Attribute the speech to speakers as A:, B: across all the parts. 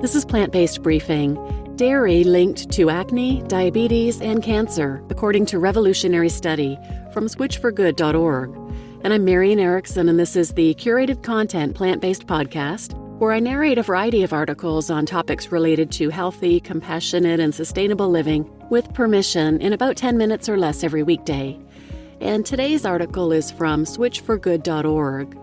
A: This is Plant-Based Briefing. Dairy linked to acne, diabetes, and cancer, according to revolutionary study from switchforgood.org. And I'm Marian Erickson, and this is the curated content plant-based podcast, where I narrate a variety of articles on topics related to healthy, compassionate, and sustainable living with permission in about 10 minutes or less every weekday. And today's article is from switchforgood.org.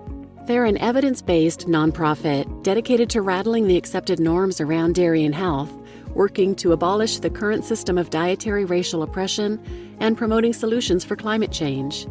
A: They're an evidence-based nonprofit dedicated to rattling the accepted norms around dairy and health, working to abolish the current system of dietary racial oppression and promoting solutions for climate change.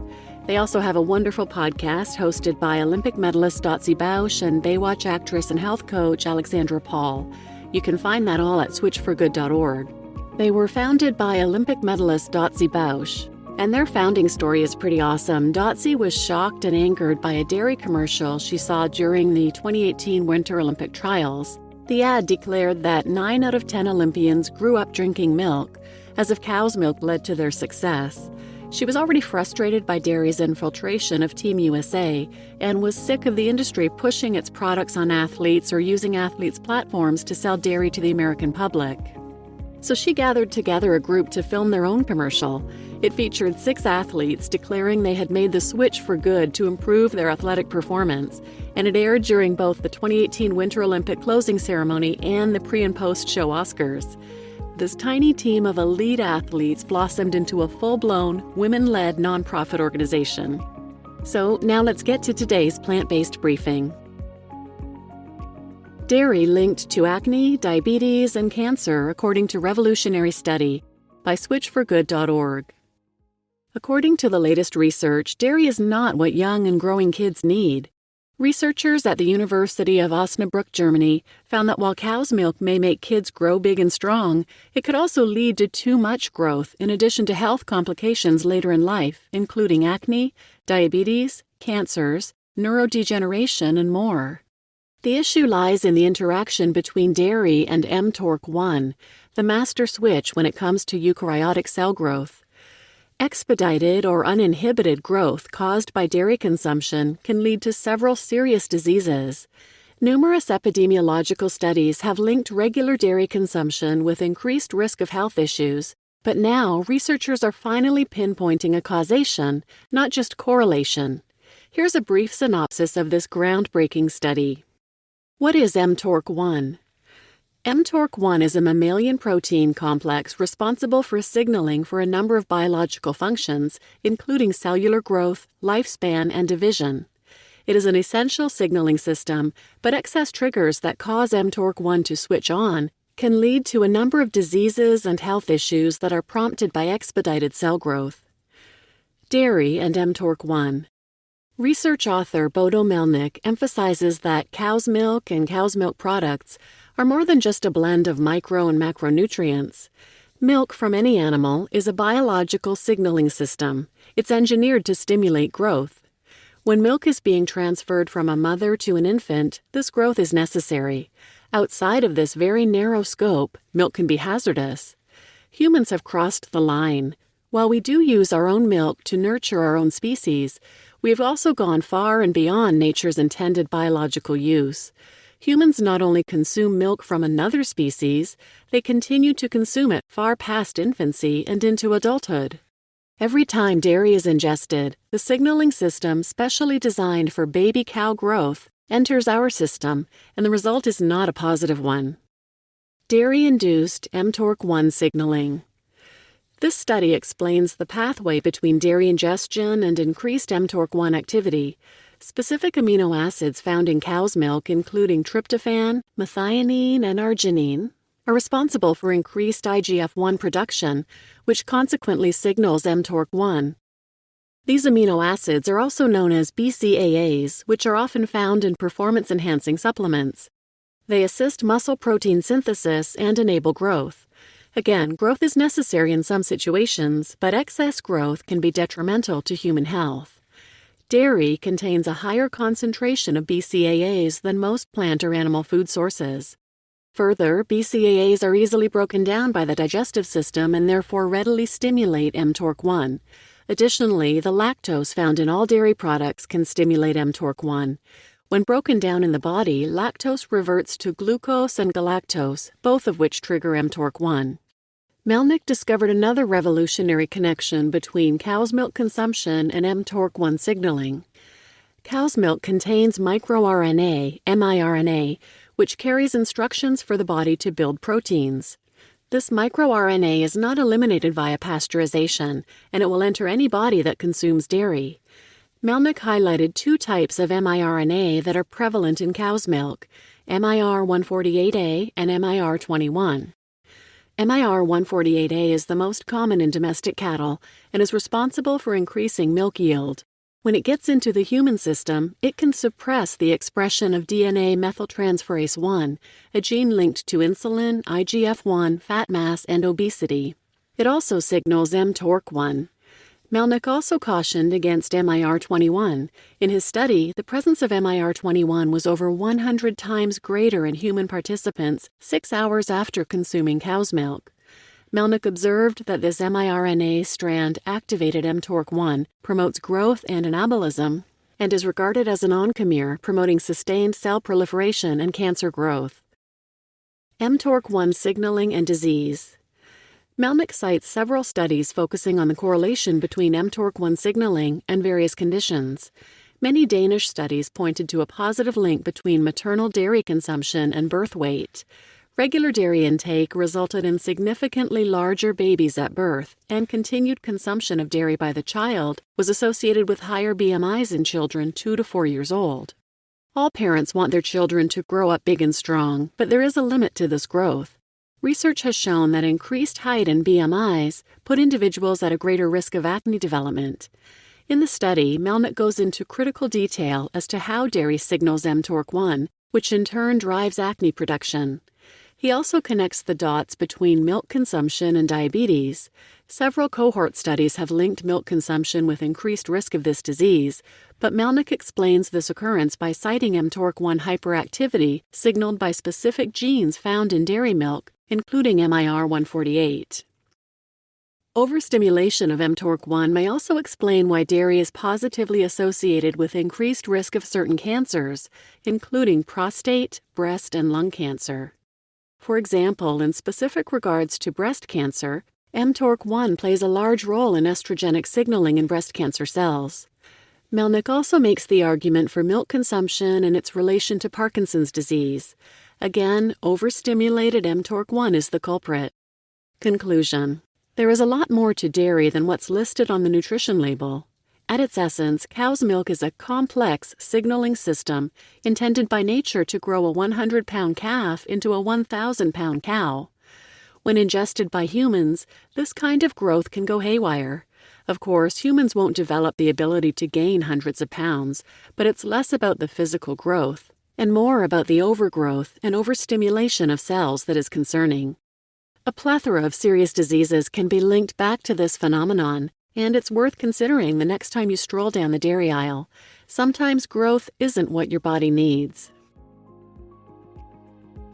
A: They also have a wonderful podcast hosted by Olympic medalist Dotsie Bausch and Baywatch actress and health coach Alexandra Paul. You can find that all at switchforgood.org. They were founded by Olympic medalist Dotsie Bausch, and their founding story is pretty awesome. Dotsie was shocked and angered by a dairy commercial she saw during the 2018 Winter Olympic trials. The ad declared that 9 out of 10 Olympians grew up drinking milk, as if cow's milk led to their success. She was already frustrated by dairy's infiltration of Team USA and was sick of the industry pushing its products on athletes or using athletes' platforms to sell dairy to the American public. So she gathered together a group to film their own commercial. It featured 6 athletes declaring they had made the switch for good to improve their athletic performance, and it aired during both the 2018 Winter Olympic closing ceremony and the pre- and post-show Oscars. This tiny team of elite athletes blossomed into a full-blown, women-led nonprofit organization. So now let's get to today's plant-based briefing. Dairy linked to acne, diabetes, and cancer, according to revolutionary study by switchforgood.org. According to the latest research, dairy is not what young and growing kids need. Researchers at the University of Osnabrück, Germany, found that while cow's milk may make kids grow big and strong, it could also lead to too much growth in addition to health complications later in life, including acne, diabetes, cancers, neurodegeneration, and more. The issue lies in the interaction between dairy and mTORC1, the master switch when it comes to eukaryotic cell growth. Expedited or uninhibited growth caused by dairy consumption can lead to several serious diseases. Numerous epidemiological studies have linked regular dairy consumption with increased risk of health issues, but now researchers are finally pinpointing a causation, not just correlation. Here's a brief synopsis of this groundbreaking study. What is mTORC1? mTORC1 is a mammalian protein complex responsible for signaling for a number of biological functions, including cellular growth, lifespan, and division. It is an essential signaling system, but excess triggers that cause mTORC1 to switch on can lead to a number of diseases and health issues that are prompted by expedited cell growth. Dairy and mTORC1. Research author Bodo Melnick emphasizes that cow's milk and cow's milk products are more than just a blend of micro and macronutrients. Milk from any animal is a biological signaling system. It's engineered to stimulate growth. When milk is being transferred from a mother to an infant, this growth is necessary. Outside of this very narrow scope, milk can be hazardous. Humans have crossed the line. While we do use our own milk to nurture our own species, we have also gone far and beyond nature's intended biological use. Humans not only consume milk from another species, they continue to consume it far past infancy and into adulthood. Every time dairy is ingested, the signaling system specially designed for baby cow growth enters our system, and the result is not a positive one. Dairy-induced mTORC1 signaling. This study explains the pathway between dairy ingestion and increased mTORC1 activity. Specific amino acids found in cow's milk, including tryptophan, methionine, and arginine, are responsible for increased IGF-1 production, which consequently signals mTORC1. These amino acids are also known as BCAAs, which are often found in performance-enhancing supplements. They assist muscle protein synthesis and enable growth. Again, growth is necessary in some situations, but excess growth can be detrimental to human health. Dairy contains a higher concentration of BCAAs than most plant or animal food sources. Further, BCAAs are easily broken down by the digestive system and therefore readily stimulate mTORC1. Additionally, the lactose found in all dairy products can stimulate mTORC1. When broken down in the body, lactose reverts to glucose and galactose, both of which trigger mTORC1. Melnick discovered another revolutionary connection between cow's milk consumption and mTORC1 signaling. Cow's milk contains microRNA, miRNA, which carries instructions for the body to build proteins. This microRNA is not eliminated via pasteurization, and it will enter any body that consumes dairy. Melnick highlighted two types of miRNA that are prevalent in cow's milk, MIR148A and MIR21. MIR148A is the most common in domestic cattle and is responsible for increasing milk yield. When it gets into the human system, it can suppress the expression of DNA methyltransferase 1, a gene linked to insulin, IGF-1, fat mass, and obesity. It also signals mTORC1. Melnick also cautioned against MIR21. In his study, the presence of MIR21 was over 100 times greater in human participants 6 hours after consuming cow's milk. Melnick observed that this miRNA strand activated mTORC1, promotes growth and anabolism, and is regarded as an oncomere, promoting sustained cell proliferation and cancer growth. mTORC1 signaling and disease. Melnick cites several studies focusing on the correlation between mTORC1 signaling and various conditions. Many Danish studies pointed to a positive link between maternal dairy consumption and birth weight. Regular dairy intake resulted in significantly larger babies at birth, and continued consumption of dairy by the child was associated with higher BMIs in children 2 to 4 years old. All parents want their children to grow up big and strong, but there is a limit to this growth. Research has shown that increased height and BMIs put individuals at a greater risk of acne development. In the study, Melnick goes into critical detail as to how dairy signals mTORC1, which in turn drives acne production. He also connects the dots between milk consumption and diabetes. Several cohort studies have linked milk consumption with increased risk of this disease, but Melnick explains this occurrence by citing mTORC1 hyperactivity signaled by specific genes found in dairy milk, including MIR148. Overstimulation of mTORC1 may also explain why dairy is positively associated with increased risk of certain cancers, including prostate, breast, and lung cancer. For example, in specific regards to breast cancer, mTORC1 plays a large role in estrogenic signaling in breast cancer cells. Melnick also makes the argument for milk consumption and its relation to Parkinson's disease. Again, overstimulated mTORC1 is the culprit. Conclusion: there is a lot more to dairy than what's listed on the nutrition label. At its essence, cow's milk is a complex signaling system intended by nature to grow a 100-pound calf into a 1,000-pound cow. When ingested by humans, this kind of growth can go haywire. Of course, humans won't develop the ability to gain hundreds of pounds, but it's less about the physical growth and more about the overgrowth and overstimulation of cells that is concerning. A plethora of serious diseases can be linked back to this phenomenon, and it's worth considering the next time you stroll down the dairy aisle. Sometimes growth isn't what your body needs.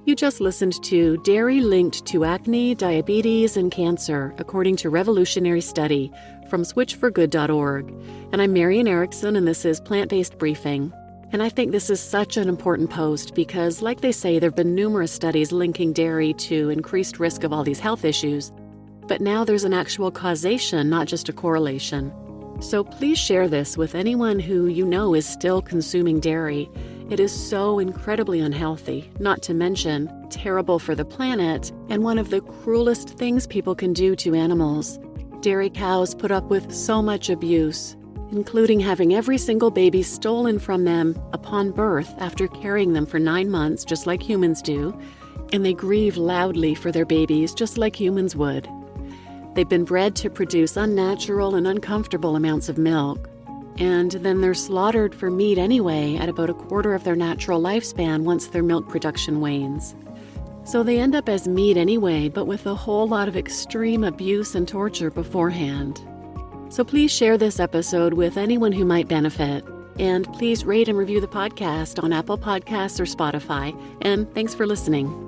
A: You just listened to Dairy Linked to Acne, Diabetes, and Cancer, according to Revolutionary Study, from switchforgood.org. And I'm Marian Erickson, and this is Plant-Based Briefing. And I think this is such an important post because, like they say, there have been numerous studies linking dairy to increased risk of all these health issues. But now there's an actual causation, not just a correlation. So please share this with anyone who you know is still consuming dairy. It is so incredibly unhealthy, not to mention terrible for the planet, and one of the cruelest things people can do to animals. Dairy cows put up with so much abuse, including having every single baby stolen from them upon birth after carrying them for 9 months, just like humans do, and they grieve loudly for their babies, just like humans would. They've been bred to produce unnatural and uncomfortable amounts of milk, and then they're slaughtered for meat anyway at about a quarter of their natural lifespan once their milk production wanes. So they end up as meat anyway, but with a whole lot of extreme abuse and torture beforehand. So please share this episode with anyone who might benefit, and please rate and review the podcast on Apple Podcasts or Spotify, and thanks for listening.